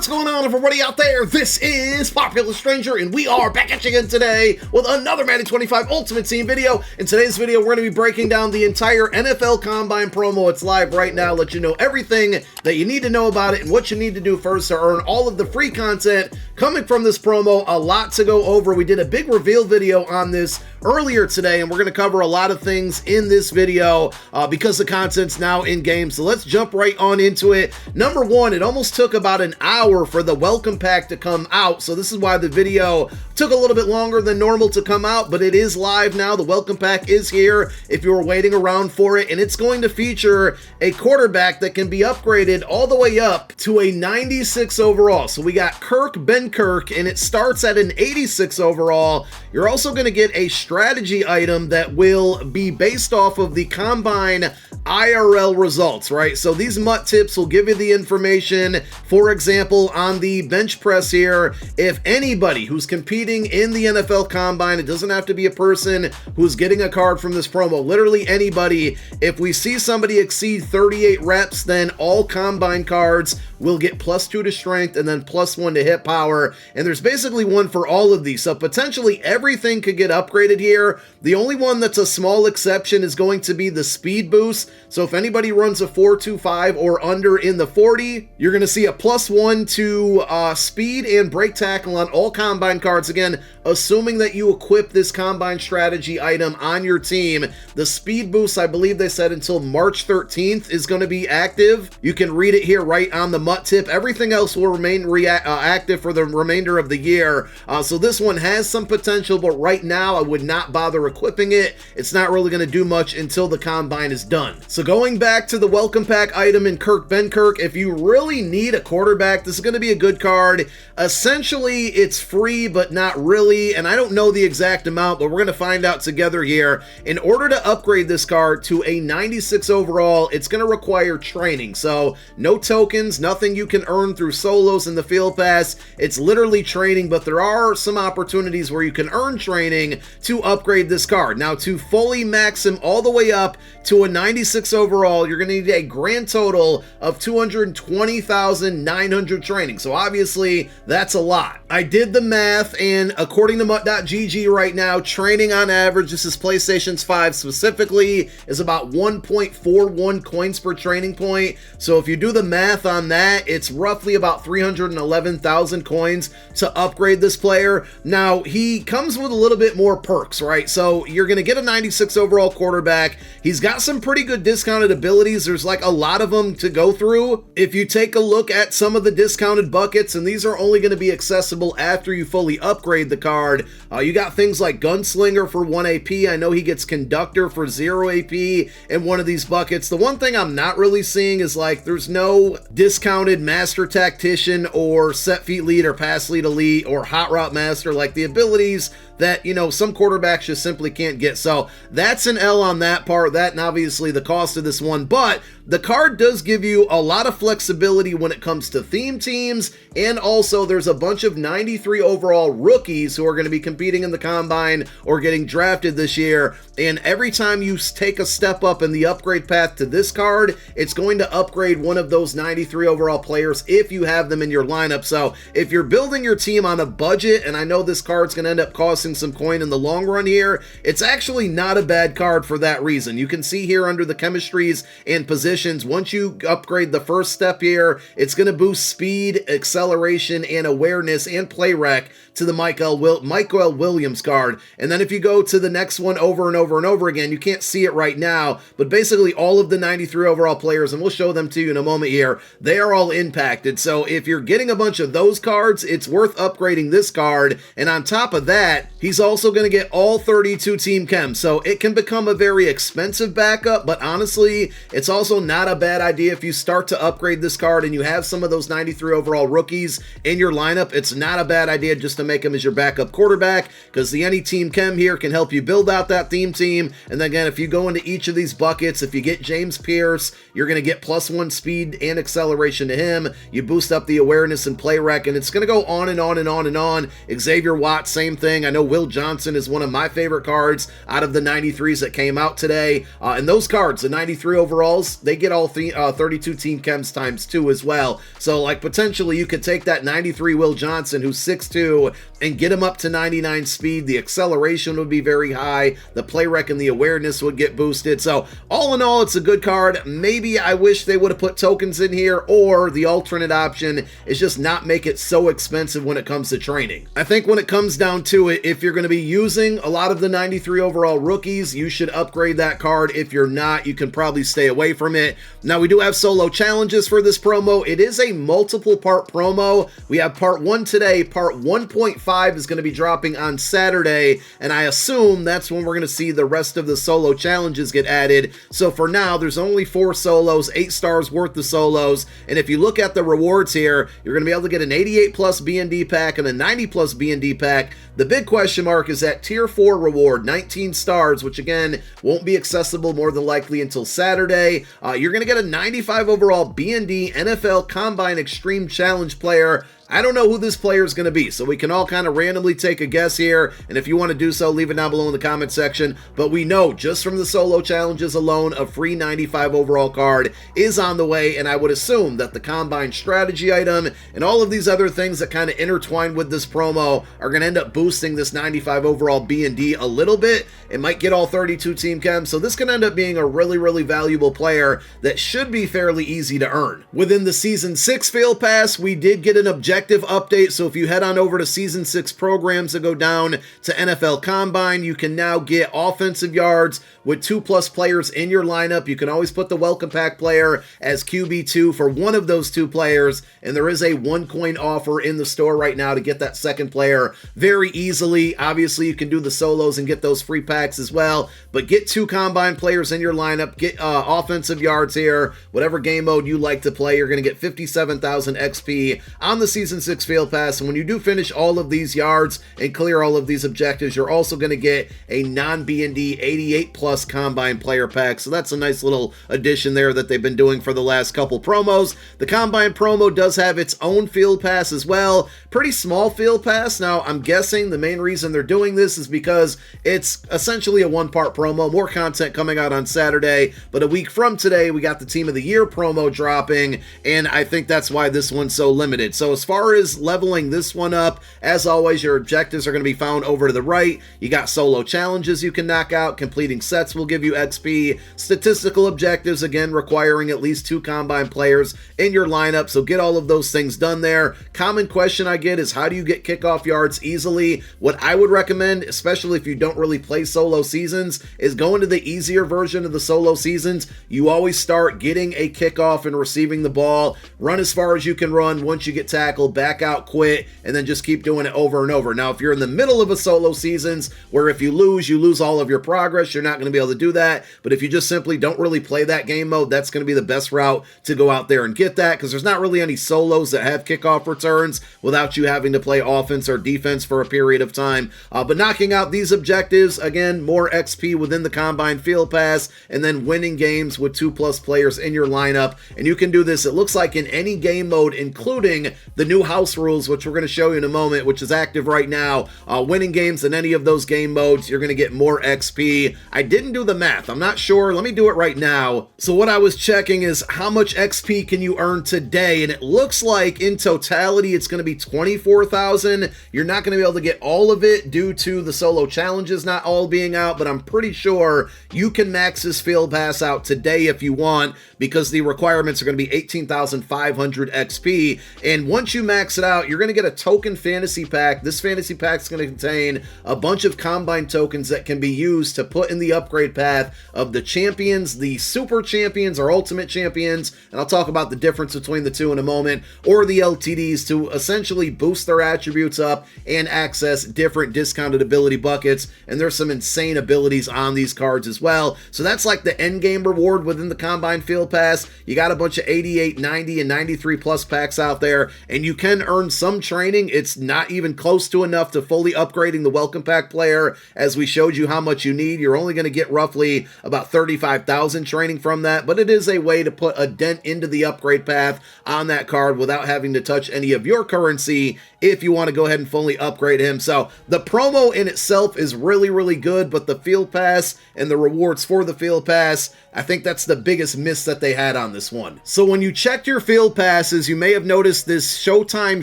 What's going on, everybody out there? This is Popular Stranger, and we are back at you again today with another Madden 25 Ultimate Team video. In today's video, we're going to be breaking down the entire NFL Combine promo. It's live right now, let you know everything that you need to know about it and what you need to do first to earn all of the free content coming from this promo. A lot to go over. We did a big reveal video on this earlier today, and we're going to cover a lot of things in this video because the content's now in game. So let's jump right on into it. Number one, it almost took about an hour for the welcome pack to come out, so this is why the video took a little bit longer than normal to come out, but it is live now. The welcome pack is here if you were waiting around for it, and it's going to feature a quarterback that can be upgraded all the way up to a 96 overall. So we got Ben Kirk, and it starts at an 86 overall. You're also going to get a strategy item that will be based off of the Combine IRL results, right? So these MUT tips will give you the information. For example, on the bench press here, if anybody who's competing in the NFL Combine, it doesn't have to be a person who's getting a card from this promo, literally anybody, if we see somebody exceed 38 reps, then all Combine cards will get +2 to strength and then +1 to hit power, and there's basically one for all of these, so potentially everything could get upgraded here. The only one that's a small exception is going to be the speed boost. So if anybody runs a 4.25 or under in the 40, you're going to see a +1 to speed and break tackle on all Combine cards. Again, assuming that you equip this Combine strategy item on your team. The speed boost, I believe they said until March 13th is going to be active. You can read it here right on the MUT tip. Everything else will remain active for the remainder of the year. So this one has some potential, but right now I would not bother equipping it. It's not really going to do much until the Combine is done. So going back to the welcome pack item in Ben Kirk, if you really need a quarterback, this is going to be a good card. Essentially, it's free, but not really, and I don't know the exact amount, but we're going to find out together here. In order to upgrade this card to a 96 overall, it's going to require training. So no tokens, nothing you can earn through solos in the field pass. It's literally training, but there are some opportunities where you can earn training to upgrade this card. Now, to fully max him all the way up to a 96 overall, you're going to need a grand total of 220,900 training. So obviously, that's a lot. I did the math, and according to MUT.gg right now, training on average, this is PlayStation 5 specifically, is about 1.41 coins per training point. So if you do the math on that, it's roughly about 311,000 coins to upgrade this player. Now, he comes with a little bit more perks, right? So you're going to get a 96 overall quarterback. He's got some pretty good discounted abilities. There's like a lot of them to go through. If you take a look at some of the discounted buckets, and these are only going to be accessible after you fully upgrade the card, you got things like Gunslinger for 1 AP. I know he gets Conductor for 0 AP in one of these buckets. The one thing I'm not really seeing is like there's no discounted Master Tactician or Set Feet Lead or Pass Lead Elite or Hot Route Master, like the abilities that, you know, some quarterbacks just simply can't get. So that's an L on that part. That and obviously the cost of this one, but the card does give you a lot of flexibility when it comes to theme teams, and also there's a bunch of 93 overall rookies who are going to be competing in the Combine or getting drafted this year, and every time you take a step up in the upgrade path to this card, it's going to upgrade one of those 93 overall players if you have them in your lineup. So if you're building your team on a budget, and I know this card's going to end up costing some coin in the long run here, it's actually not a bad card for that reason. You can see here under the chemistries and positions, once you upgrade the first step here, it's going to boost speed, acceleration, and awareness and play rec to the Michael Williams card. And then if you go to the next one over and over and over again, you can't see it right now, but basically all of the 93 overall players, and we'll show them to you in a moment here, they are all impacted. So if you're getting a bunch of those cards, it's worth upgrading this card. And on top of that, he's also going to get all 32 team chem. So it can become a very expensive backup, but honestly, it's also not a bad idea if you start to upgrade this card and you have some of those 93 overall rookies in your lineup. It's not a bad idea just to make him as your backup quarterback, because the any team chem here can help you build out that theme team. And then again, if you go into each of these buckets, if you get James Pierce, you're going to get +1 speed and acceleration to him. You boost up the awareness and play rec, and it's going to go on and on and on and on. Xavier Watts, same thing. I know Will Johnson is one of my favorite cards out of the 93s that came out today. And those cards, the 93 overalls, they they get all 32 team chems times 2 as well. So like potentially you could take that 93 Will Johnson, who's 6'2", and get him up to 99 speed. The acceleration would be very high. The play rec and the awareness would get boosted. So all in all, it's a good card. Maybe I wish they would have put tokens in here, or the alternate option is just not make it so expensive when it comes to training. I think when it comes down to it, if you're going to be using a lot of the 93 overall rookies, you should upgrade that card. If you're not, you can probably stay away from it. Now, we do have solo challenges for this promo. It is a multiple part promo. We have part 1 today. Part 1.5 is going to be dropping on Saturday, and I assume that's when we're going to see the rest of the solo challenges get added. So for now, there's only 4 solos, 8 stars worth of solos, and if you look at the rewards here, you're going to be able to get an 88 plus B&D pack and a 90 plus B&D pack. The big question mark is that tier 4 reward, 19 stars, which again won't be accessible more than likely until Saturday. You're going to get a 95 overall B&D NFL Combine Extreme Challenge player. I don't know who this player is going to be, so we can all kind of randomly take a guess here, and if you want to do so, leave it down below in the comment section. But we know just from the solo challenges alone, a free 95 overall card is on the way, and I would assume that the Combine strategy item and all of these other things that kind of intertwine with this promo are going to end up boosting this 95 overall B&D a little bit. It might get all 32 team chems, so this can end up being a really, really valuable player that should be fairly easy to earn. Within the Season 6 Field Pass, we did get an objective update, so if you head on over to Season 6 programs and go down to NFL Combine, you can now get offensive yards with 2+ players in your lineup. You can always put the welcome pack player as QB2 for one of those 2 players, and there is a 1 coin offer in the store right now to get that second player very easily. Obviously, you can do the solos and get those free packs as well, but get 2 Combine players in your lineup, get offensive yards here, whatever game mode you like to play. You're going to get 57,000 XP on the Season 6 Field Pass, and when you do finish all of these yards and clear all of these objectives, you're also going to get a non-B&D 88 plus Combine player pack. So that's a nice little addition there that they've been doing for the last couple promos. The Combine promo does have its own Field Pass as well. Pretty small Field Pass. Now, I'm guessing the main reason they're doing this is because it's essentially a 1-part promo. More content coming out on Saturday, but a week from today, we got the Team of the Year promo dropping, and I think that's why this one's so limited. So as far as leveling this one up, as always, your objectives are going to be found over to the right. You got solo challenges you can knock out. Completing sets will give you XP. Statistical objectives, again, requiring at least 2 Combine players in your lineup, so get all of those things done there. Common question I get is, how do you get kickoff yards easily? What I would recommend, especially if you don't really play solo seasons, is going to the easier version of the solo seasons. You always start getting a kickoff and receiving the ball. Run as far as you can run. Once you get tackled, back out, quit, and then just keep doing it over and over. Now, if you're in the middle of a solo seasons, where if you lose all of your progress, you're not going to be able to do that. But if you just simply don't really play that game mode, that's going to be the best route to go out there and get that, because there's not really any solos that have kickoff returns without you having to play offense or defense for a period of time. But knocking out these objectives, again, more XP within the Combine Field Pass, and then winning games with 2+ players in your lineup. And you can do this, it looks like, in any game mode, including the new house rules, which we're going to show you in a moment, which is active right now. Winning games in any of those game modes, you're going to get more XP. I didn't do the math. I'm not sure. Let me do it right now. So what I was checking is how much XP can you earn today, and it looks like in totality it's going to be 24,000. You're not going to be able to get all of it due to the solo challenges not all being out, but I'm pretty sure you can max this Field Pass out today if you want, because the requirements are going to be 18,500 XP. And once you max it out, you're going to get a token fantasy pack. This fantasy pack is going to contain a bunch of Combine tokens that can be used to put in the upgrade path of the champions, the super champions or ultimate champions, and I'll talk about the difference between the two in a moment, or the LTDs, to essentially boost their attributes up and access different discounted ability buckets. And there's some insane abilities on these cards as well. So that's like the end game reward within the Combine Field Pass. You got a bunch of 88, 90, and 93 plus packs out there, and you can earn some training. It's not even close to enough to fully upgrading the welcome pack player, as we showed you how much you need. You're only going to get roughly about 35,000 training from that, but it is a way to put a dent into the upgrade path on that card without having to touch any of your currency if you want to go ahead and fully upgrade him. So the promo in itself is really, really good, but the field pass and the rewards for the field pass, I think that's the biggest miss that they had on this one. So when you checked your field passes, you may have noticed this Showtime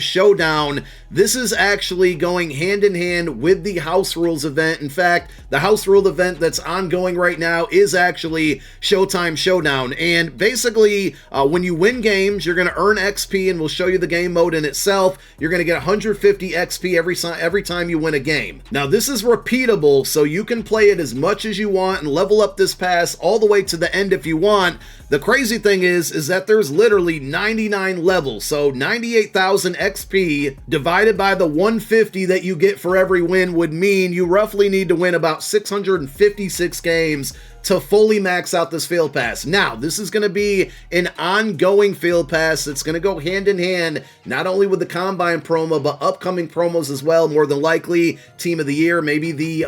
Showdown. This is actually going hand in hand with the House Rules event. In fact, the House Rule event that's ongoing right now is actually Showtime Showdown. And basically, when you win games, you're going to earn XP, and we'll show you the game mode in itself. You're going to get 150 XP every time you win a game. Now, this is repeatable, so you can play it as much as you want and level up this pass all the way to the end if you want. The crazy thing is that there's literally 99 levels, so 98,000 XP divided by the 150 that you get for every win would mean you roughly need to win about 656 games to fully max out this field pass. Now, this is going to be an ongoing field pass that's going to go hand in hand, not only with the Combine promo, but upcoming promos as well, more than likely Team of the Year, maybe the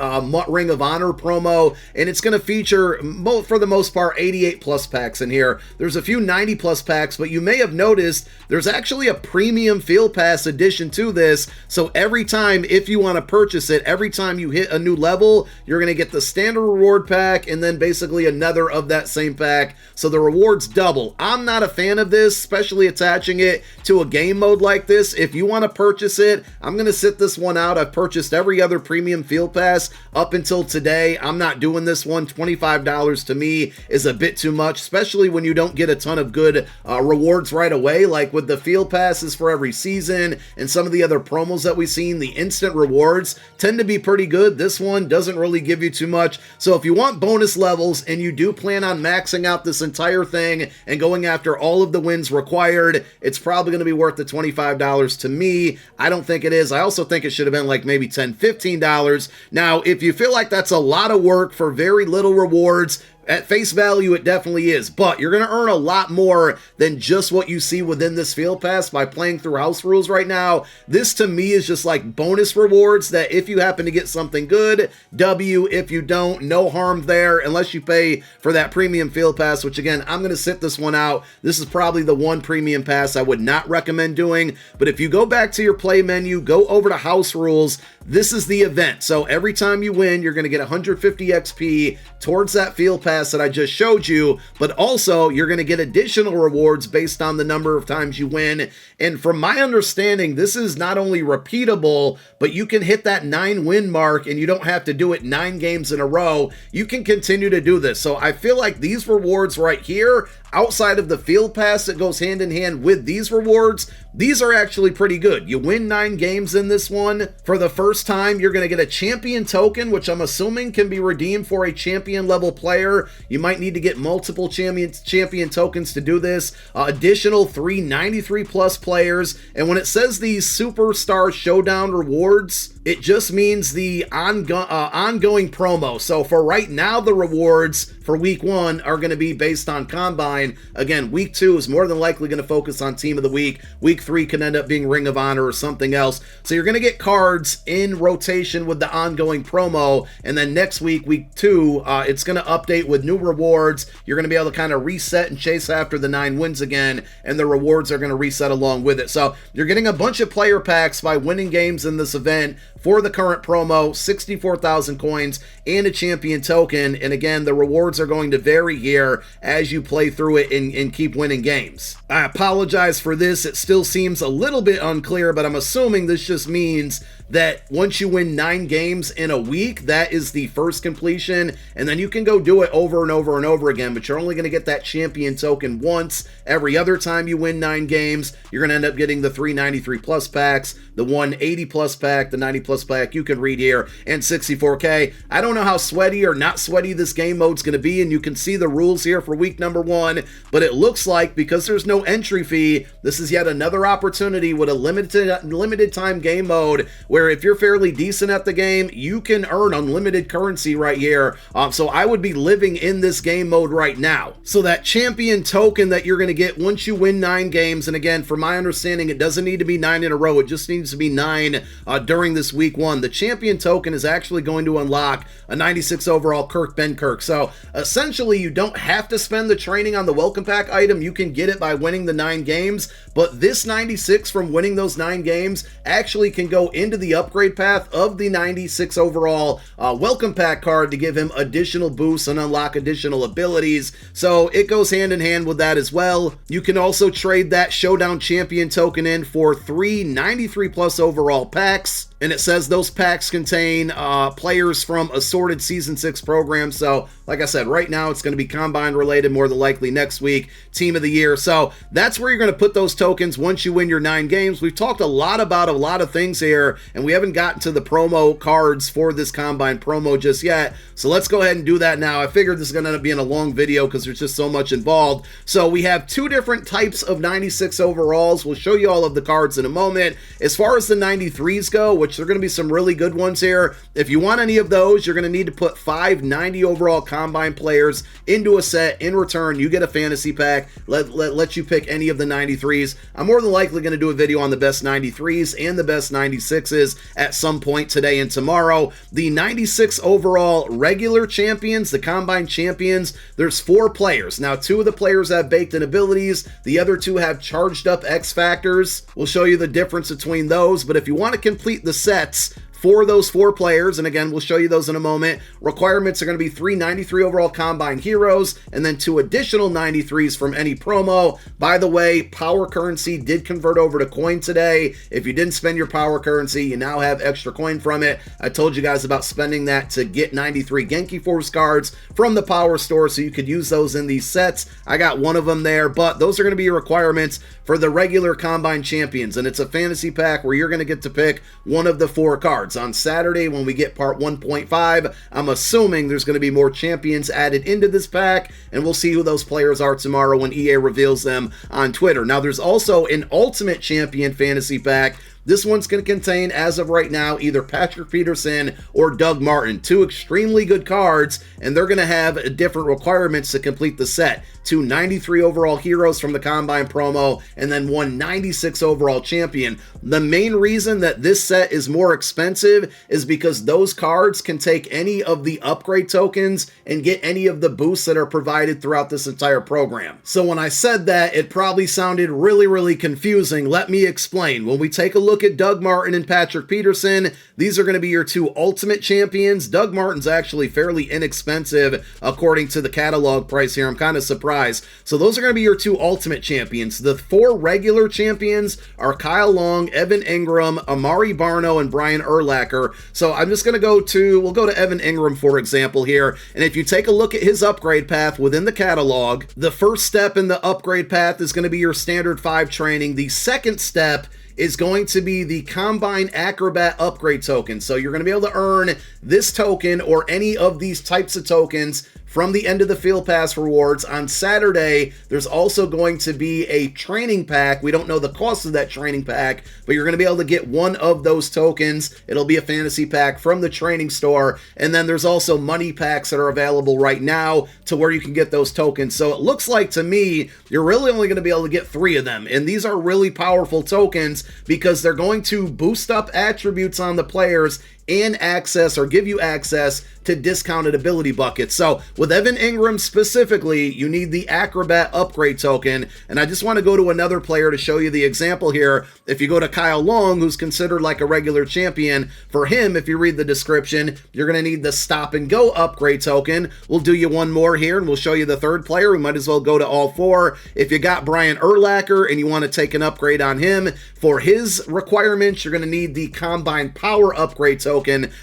Ring of Honor promo, and it's going to feature, for the most part, 88 plus packs in here. There's a few 90 plus packs, but you may have noticed there's actually a premium field pass addition to this, so every time, if you want to purchase it, every time you hit a new level, you're going to get the standard reward pack, and then basically another of that same pack, so the rewards double. I'm not a fan of this, especially attaching it to a game mode like this. If you want to purchase it, I'm going to sit this one out. I've purchased every other premium field pass up until today. I'm not doing this one. $25 to me is a bit too much, especially when you don't get a ton of good rewards right away, like with the field passes for every season and some of the other promos that we've seen. The instant rewards tend to be pretty good. This one doesn't really give you too much, so if you want bonus levels and you do plan on maxing out this entire thing and going after all of the wins required, it's probably going to be worth the $25 to me. I don't think it is. I also think it should have been like maybe $10, $15. Now, if you feel like that's a lot of work for very little rewards, at face value, it definitely is, but you're going to earn a lot more than just what you see within this field pass by playing through House Rules right now. This, to me, is just like bonus rewards that if you happen to get something good, W. If you don't, no harm there, unless you pay for that premium field pass, which, again, I'm going to sit this one out. This is probably the one premium pass I would not recommend doing, but if you go back to your play menu, go over to House Rules, this is the event. So every time you win, you're going to get 150 XP towards that field pass that I just showed you, but also you're going to get additional rewards based on the number of times you win. And from my understanding, this is not only repeatable, but you can hit that 9-win mark and you don't have to do it 9 games in a row. You can continue to do this. So I feel like these rewards right here, outside of the field pass that goes hand in hand with these rewards, these are actually pretty good. You win 9 games in this one. For the first time, you're going to get a champion token, which I'm assuming can be redeemed for a champion level player. You might need to get multiple champion tokens to do this. Additional 393 plus players. And when it says these Superstar Showdown rewards, it just means the ongoing promo. So for right now, the rewards for week 1 are going to be based on Combine. Again, week 2 is more than likely going to focus on Team of the Week. Week 3 can end up being Ring of Honor or something else. So you're going to get cards in rotation with the ongoing promo. And then next week, week 2, it's going to update with new rewards. You're going to be able to kind of reset and chase after the 9 wins again. And the rewards are going to reset along with it. So you're getting a bunch of player packs by winning games in this event. For the current promo, 64,000 coins and a champion token. And again, the rewards are going to vary here as you play through it and keep winning games. I apologize for this. It still seems a little bit unclear, but I'm assuming this just means that once you win 9 games in a week, that is the first completion, and then you can go do it over and over and over again, but you're only going to get that champion token once. Every other time you win 9 games, you're going to end up getting the 393 plus packs, the 180 plus pack, the 90 plus pack, you can read here, and 64K. I don't know how sweaty or not sweaty this game mode's going to be, and you can see the rules here for week number 1, but it looks like because there's no entry fee, this is yet another opportunity with a limited time game mode where if you're fairly decent at the game, you can earn unlimited currency right here. So I would be living in this game mode right now. So that champion token that you're going to get once you win 9 games, and again, from my understanding, it doesn't need to be 9 in a row. It just needs to be 9 during this week 1. The champion token is actually going to unlock a 96 overall Kirk Benkirk. So essentially, you don't have to spend the training on the welcome pack item. You can get it by winning the 9 games, but this 96 from winning those 9 games actually can go into the upgrade path of the 96 overall welcome pack card to give him additional boosts and unlock additional abilities. So it goes hand in hand with that as well. You can also trade that Showdown champion token in for 3 93 plus overall packs. And it says those packs contain players from assorted Season 6 programs. So, like I said, right now it's going to be Combine related, more than likely next week, Team of the Year. So, that's where you're going to put those tokens once you win your 9 games. We've talked a lot about a lot of things here, and we haven't gotten to the promo cards for this Combine promo just yet. So, let's go ahead and do that now. I figured this is going to end up being a long video because there's just so much involved. So, we have 2 different types of 96 overalls. We'll show you all of the cards in a moment. As far as the 93s go, which are going to be some really good ones here. If you want any of those, you're going to need to put 5 90 overall Combine players into a set. In return, you get a fantasy pack. Let you pick any of the 93s. I'm more than likely going to do a video on the best 93s and the best 96s at some point today and tomorrow. The 96 overall regular champions, the Combine champions, there's 4 players. Now, 2 of the players have baked-in abilities. The other 2 have charged up X factors. We'll show you the difference between those, but if you want to complete the sets for those 4 players, and again, we'll show you those in a moment, requirements are going to be 3 93 overall Combine heroes, and then 2 additional 93s from any promo. By the way, power currency did convert over to coin today. If you didn't spend your power currency, you now have extra coin from it. I told you guys about spending that to get 93 Genki Force cards from the power store, so you could use those in these sets. I got one of them there, but those are going to be your requirements for the regular Combine champions, and it's a fantasy pack where you're going to get to pick one of the 4 cards. On Saturday, when we get part 1.5, I'm assuming there's going to be more champions added into this pack, and we'll see who those players are tomorrow when EA reveals them on Twitter. Now, there's also an Ultimate Champion fantasy pack. This one's going to contain, as of right now, either Patrick Peterson or Doug Martin. 2 extremely good cards, and they're going to have different requirements to complete the set. 2 93 overall heroes from the Combine promo, and then 1 96 overall champion. The main reason that this set is more expensive is because those cards can take any of the upgrade tokens and get any of the boosts that are provided throughout this entire program. So when I said that, it probably sounded really confusing. Let me explain. When we take a look at Doug Martin and Patrick Peterson, these are going to be your 2 ultimate champions. Doug Martin's actually fairly inexpensive according to the catalog price here. I'm kind of surprised. So those are going to be your 2 ultimate champions. The 4 regular champions are Kyle Long, Evan Ingram, Amari Barno, and Brian Urlacher. So I'm just going to we'll go to Evan Ingram, for example, here. And if you take a look at his upgrade path within the catalog, the first step in the upgrade path is going to be your standard 5 training. The second step is going to be the Combine Acrobat upgrade token. So you're going to be able to earn this token or any of these types of tokens from the end of the Field Pass rewards. On Saturday, there's also going to be a training pack. We don't know the cost of that training pack, but you're going to be able to get one of those tokens. It'll be a fantasy pack from the training store. And then there's also money packs that are available right now to where you can get those tokens. So it looks like to me, you're really only going to be able to get 3 of them. And these are really powerful tokens because they're going to boost up attributes on the players and access, or give you access to discounted ability buckets. So with Evan Ingram specifically, you need the Acrobat upgrade token. And I just want to go to another player to show you the example here. If you go to Kyle Long, who's considered like a regular champion, for him, if you read the description, you're going to need the Stop and Go upgrade token. We'll do you one more here, and we'll show you the 3rd player. We might as well go to all 4. If you got Brian Urlacher and you want to take an upgrade on him, for his requirements, you're going to need the Combine Power upgrade token.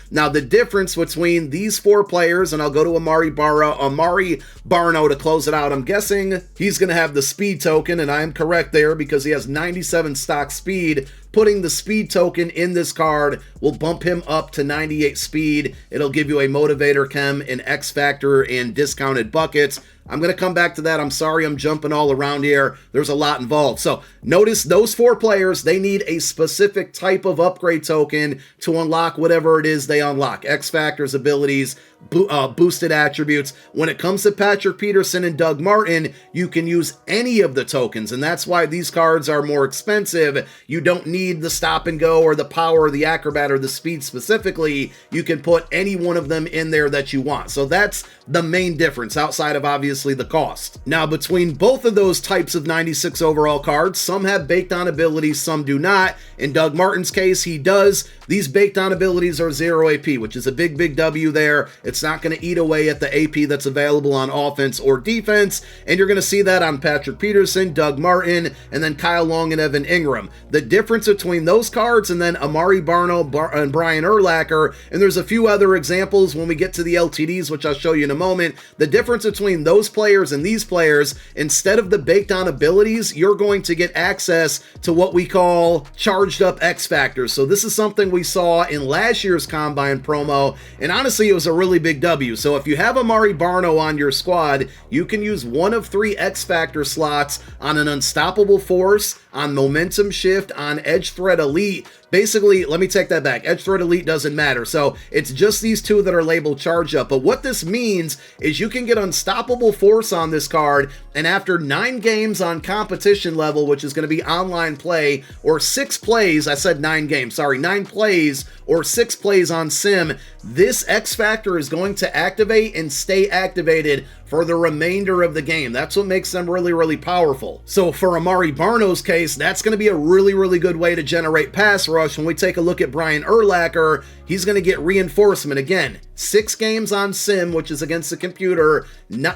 Now, the difference between these 4 players, and I'll go to Amari Barno to close it out. I'm guessing he's going to have the speed token, and I am correct there because he has 97 stock speed. putting the speed token in this card will bump him up to 98 speed. It'll give you a motivator chem, an X factor, and discounted buckets. I'm going to come back to that. I'm sorry I'm jumping all around here. There's a lot involved. So notice those 4 players, they need a specific type of upgrade token to unlock whatever it is they unlock. X factors, abilities, boosted attributes. When it comes to Patrick Peterson and Doug Martin, you can use any of the tokens, and that's why these cards are more expensive. You don't need the stop and go or the power or the acrobat or the speed specifically. You can put any one of them in there that you want. So that's the main difference outside of obviously the cost. Now, between both of those types of 96 overall cards, some have baked on abilities, some do not. In Doug Martin's case, he does. These baked on abilities are 0 AP, which is a big W there. It's not going to eat away at the AP that's available on offense or defense, and you're going to see that on Patrick Peterson, Doug Martin, and then Kyle Long and Evan Ingram. The difference between those cards and then Amari Barno and Brian Urlacher, and there's a few other examples when we get to the LTDs, which I'll show you in a moment. The difference between those players and these players, instead of the baked on abilities, you're going to get access to what we call charged up X factors. So this is something we saw in last year's Combine promo, and honestly, it was a really big W. So if you have Amari Barno on your squad, you can use one of 3 X Factor slots on an Unstoppable Force, on Momentum Shift, on Edge Threat Elite. Basically, let me take that back. Edge Threat Elite doesn't matter. So it's just these 2 that are labeled Charge Up. But what this means is you can get Unstoppable Force on this card, and after 9 games on competition level, which is going to be online play, or 6 plays, I said 9 games, sorry, 9 plays or 6 plays on Sim, this X Factor is going to activate and stay activated for the remainder of the game. That's what makes them really powerful. So for Amari Barno's case, that's going to be a really good way to generate pass rush. When we take a look at Brian Urlacher, he's going to get reinforcement. Again, 6 games on Sim, which is against the computer.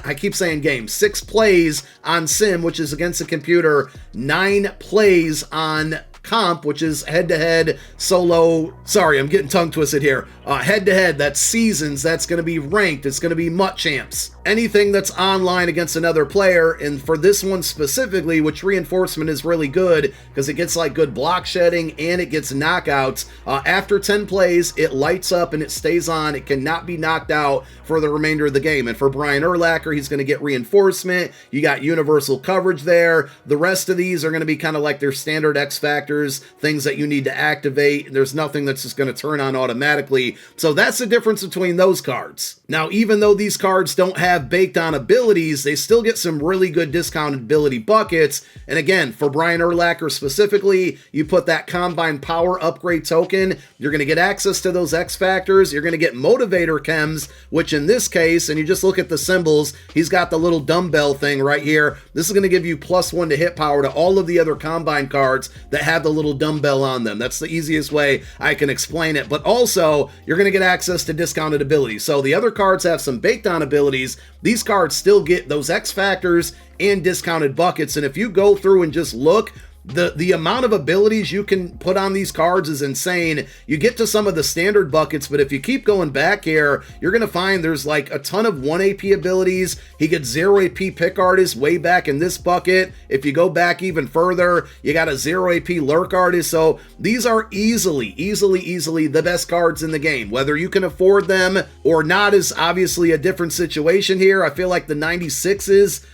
I keep saying games. 6 plays on Sim, which is against the computer. 9 plays on comp, which is head-to-head solo. Sorry, I'm getting tongue twisted here. Head-to-head, that's seasons, that's going to be ranked, it's going to be MUT champs. Anything that's online against another player, and for this one specifically, which reinforcement is really good because it gets like good block shedding and it gets knockouts. After 10 plays, it lights up and it stays on. It cannot be knocked out for the remainder of the game. And for Brian Urlacher, he's going to get reinforcement. You got universal coverage there. The rest of these are going to be kind of like their standard X factors, things that you need to activate. There's nothing that's just going to turn on automatically. So that's the difference between those cards. Now, even though these cards don't have baked on abilities, they still get some really good discounted ability buckets. And again, for Brian Urlacher specifically, you put that Combine Power Upgrade token, you're going to get access to those X Factors, you're going to get Motivator Chems, which in this case, and you just look at the symbols, he's got the little dumbbell thing right here. This is going to give you +1 to hit power to all of the other Combine cards that have the little dumbbell on them. That's the easiest way I can explain it. But also, you're going to get access to discounted abilities. So the other cards have some baked on abilities. These cards still get those X Factors and discounted buckets. And if you go through and just look, the amount of abilities you can put on these cards is insane. You get to some of the standard buckets, but if you keep going back here, you're going to find there's like a ton of 1 AP abilities. He gets 0 AP Pick Artist way back in this bucket. If you go back even further, you got a 0 AP Lurk Artist. So these are easily the best cards in the game. Whether you can afford them or not is obviously a different situation here. I feel like the 96s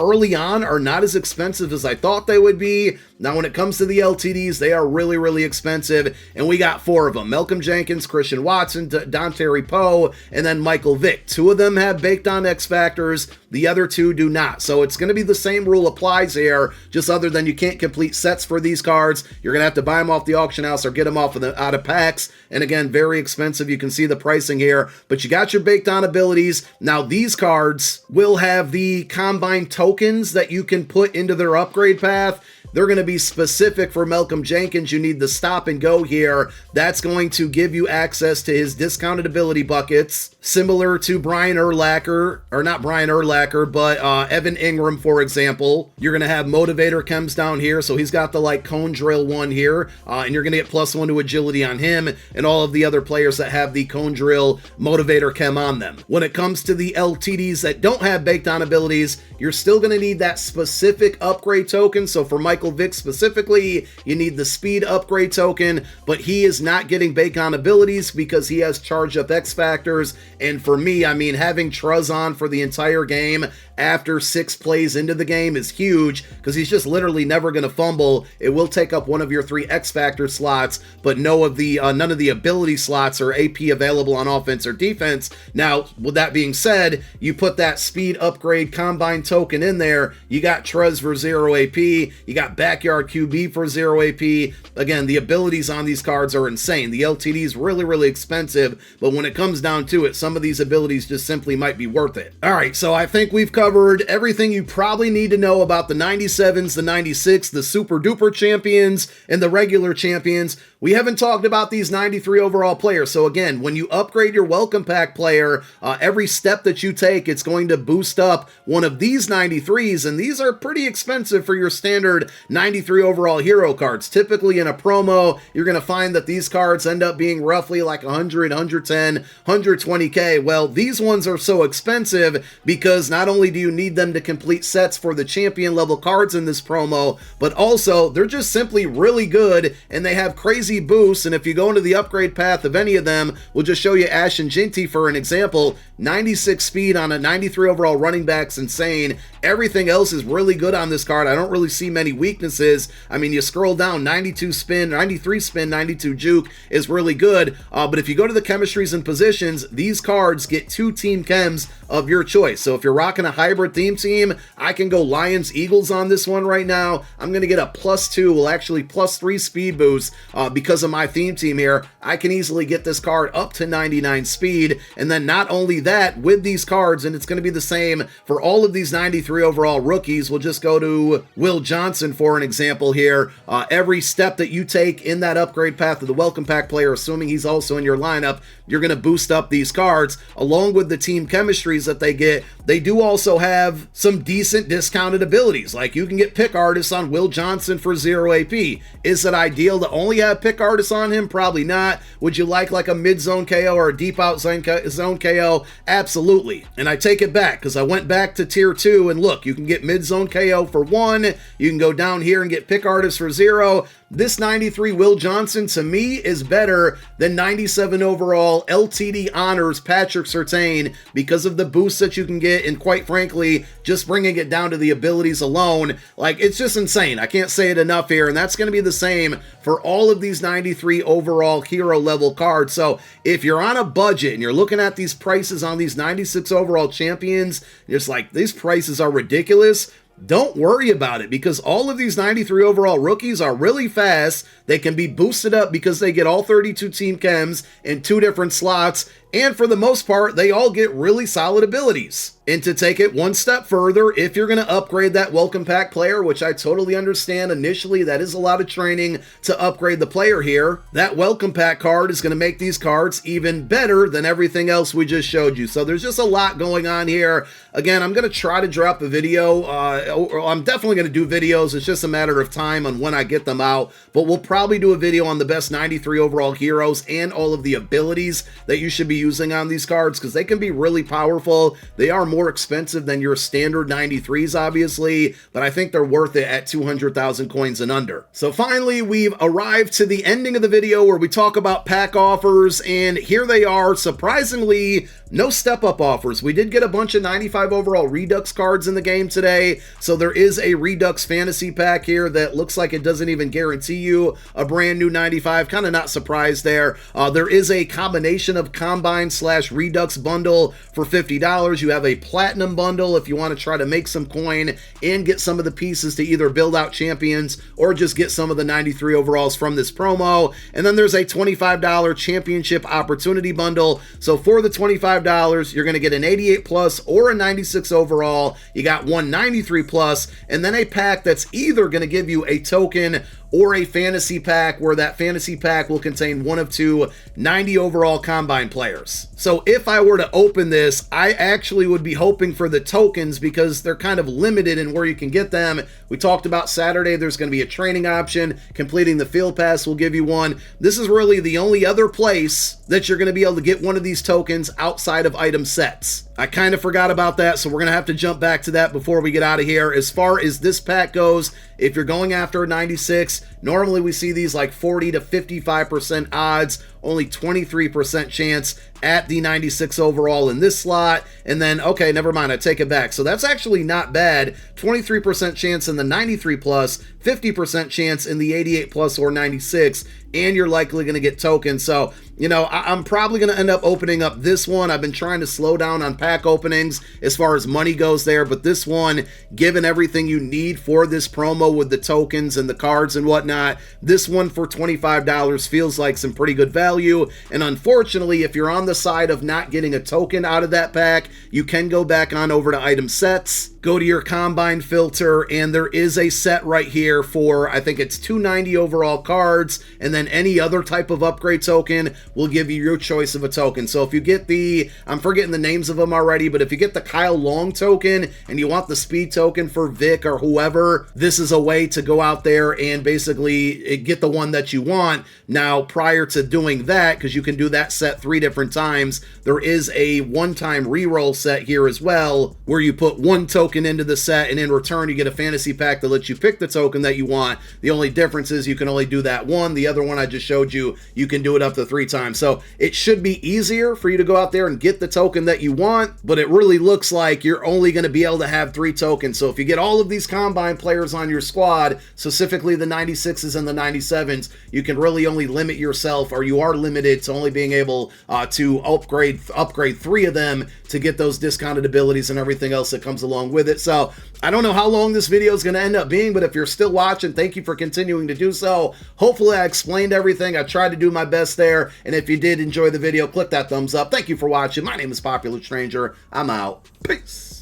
early on are not as expensive as I thought they would be. Now, when it comes to the LTDs, they are really expensive, and we got 4 of them. Malcolm Jenkins, Christian Watson, Dontari Poe, and then Michael Vick. 2 of them have baked on X Factors. The other 2 do not. So it's going to be the same rule applies here, just other than you can't complete sets for these cards. You're going to have to buy them off the auction house or get them out of packs. And again, very expensive. You can see the pricing here, but you got your baked on abilities. Now, these cards will have the Combine tokens that you can put into their upgrade path. They're going to be specific for Malcolm Jenkins. You need the stop and go here. That's going to give you access to his discounted ability buckets, similar to Brian Urlacher, or not Brian Urlacher, but Evan Ingram, for example. You're going to have Motivator Chems down here. So he's got the like Cone Drill one here, and you're going to get +1 to agility on him and all of the other players that have the Cone Drill Motivator Chem on them. When it comes to the LTDs that don't have baked on abilities, you're still going to need that specific upgrade token. So for Michael Michael Vick specifically, you need the speed upgrade token, but he is not getting Bacon abilities because he has charge up X factors. And for me, I mean, having Truz on for the entire game after 6 plays into the game is huge because he's just literally never going to fumble. It will take up one of your 3 X factor slots, but none of the ability slots or AP available on offense or defense. Now, with that being said, you put that speed upgrade combine token in there, you got Truz for 0 AP, you got Backyard QB for 0 AP. Again, the abilities on these cards are insane. The LTD is really, really expensive, but when it comes down to it, some of these abilities just simply might be worth it. All right, so I think we've covered everything you probably need to know about the 97s, the 96, the super duper champions, and the regular champions. We haven't talked about these 93 overall players. So again, when you upgrade your welcome pack player, every step that you take, it's going to boost up one of these 93s, and these are pretty expensive for your standard 93 overall hero cards. Typically in a promo, you're going to find that these cards end up being roughly like 100, 110, 120k. Well, these ones are so expensive because not only do you need them to complete sets for the champion level cards in this promo, but also they're just simply really good and they have crazy boosts. And if you go into the upgrade path of any of them, we'll just show you Ash and Jinty for an example. 96 speed on a 93 overall running back's insane. Everything else is really good on this card. I don't really see many weaknesses. I mean, you scroll down, 92 spin, 93 spin, 92 juke is really good. But if you go to the chemistries and positions, these cards get 2 team chems of your choice. So if you're rocking a hybrid theme team, I can go Lions Eagles on this one right now. I'm going to get a +2, well actually +3 speed boost because of my theme team here. I can easily get this card up to 99 speed. And then not only that, with these cards, and it's going to be the same for all of these 93 overall rookies, we'll just go to Will Johnson for an example here. Every step that you take in that upgrade path of the welcome pack player, assuming he's also in your lineup, you're going to boost up these cards along with the team chemistries that they get. They do also have some decent discounted abilities, like you can get pick artists on Will Johnson for 0 AP. Is it ideal to only have pick artists on him? Probably not. Would you like a mid-zone KO or a deep out zone KO? Absolutely. And I take it back because I went back to tier 2 and look, you can get mid-zone KO for 1. You can go down here and get pick artists for 0. This 93 Will Johnson to me is better than 97 overall LTD honors Patrick Surtain because of the boosts that you can get, and quite frankly, just bringing it down to the abilities alone, like, it's just insane. I can't say it enough here, and that's going to be the same for all of these 93 overall hero level cards. So if you're on a budget and you're looking at these prices on these 96 overall champions, you're just like, these prices are ridiculous. Don't worry about it because all of these 93 overall rookies are really fast. They can be boosted up because they get all 32 team chems in 2 different slots. And for the most part, they all get really solid abilities. And to take it one step further, if you're going to upgrade that welcome pack player, which I totally understand initially, that is a lot of training to upgrade the player here, that welcome pack card is going to make these cards even better than everything else we just showed you. So there's just a lot going on here. Again, I'm going to try to drop a video. I'm definitely going to do videos. It's just a matter of time on when I get them out. But we'll probably do a video on the best 93 overall heroes and all of the abilities that you should be using on these cards because they can be really powerful. They are more expensive than your standard 93s, obviously, but I think they're worth it at 200,000 coins and under. So finally, we've arrived to the ending of the video where we talk about pack offers, and here they are. Surprisingly, no step-up offers. We did get a bunch of 95 overall Redux cards in the game today, so there is a Redux fantasy pack here that looks like it doesn't even guarantee you a brand new 95. Kind of not surprised there. There is a combination of Combine/Redux bundle for $50. You have a Platinum bundle if you want to try to make some coin and get some of the pieces to either build out champions or just get some of the 93 overalls from this promo. And then there's a $25 Championship Opportunity bundle. So for the $25, you're going to get an 88 plus or a 96 overall. You got 193 plus, and then a pack that's either going to give you a token or a fantasy pack, where that fantasy pack will contain one of 2 90 overall combine players. So if I were to open this, I actually would be hoping for the tokens because they're kind of limited in where you can get them. We talked about Saturday, there's going to be a training option. Completing the field pass will give you one. This is really the only other place that you're going to be able to get one of these tokens outside of item sets. I kind of forgot about that, so we're going to have to jump back to that before we get out of here. As far as this pack goes, if you're going after a 96, normally we see these like 40 to 55% odds, only 23% chance at the 96 overall in this slot. And then, okay, never mind, I take it back. So that's actually not bad. 23% chance in the 93 plus, 50% chance in the 88 plus or 96, and you're likely going to get tokens. So, you know, I'm probably going to end up opening up this one. I've been trying to slow down on pack openings as far as money goes there, but this one, given everything you need for this promo with the tokens and the cards and whatnot, this one for $25 feels like some pretty good value. And unfortunately, if you're on the side of not getting a token out of that pack, you can go back on over to item sets, go to your combine filter, and there is a set right here for, I think it's 290 overall cards, and then any other type of upgrade token will give you your choice of a token. So if you get the, I'm forgetting the names of them already, but if you get the Kyle Long token and you want the speed token for Vic or whoever, this is a way to go out there and basically get the one that you want. Now, prior to doing that, because you can do that set 3 different times, there is a one-time reroll set here as well, where you put one token into the set, and in return you get a fantasy pack that lets you pick the token that you want. The only difference is you can only do that one. The other one I just showed you, you can do it up to 3 times. So it should be easier for you to go out there and get the token that you want, but it really looks like you're only going to be able to have 3 tokens. So if you get all of these combine players on your squad, specifically the 96s and the 97s, you can really only limit yourself, or you are limited to only being able to upgrade 3 of them to get those discounted abilities and everything else that comes along with it. So I don't know how long this video is going to end up being, but if you're still watching, thank you for continuing to do so. Hopefully I explained everything. I tried to do my best there, and if you did enjoy the video, click that thumbs up. Thank you for watching. My name is Popular Stranger. I'm out. Peace.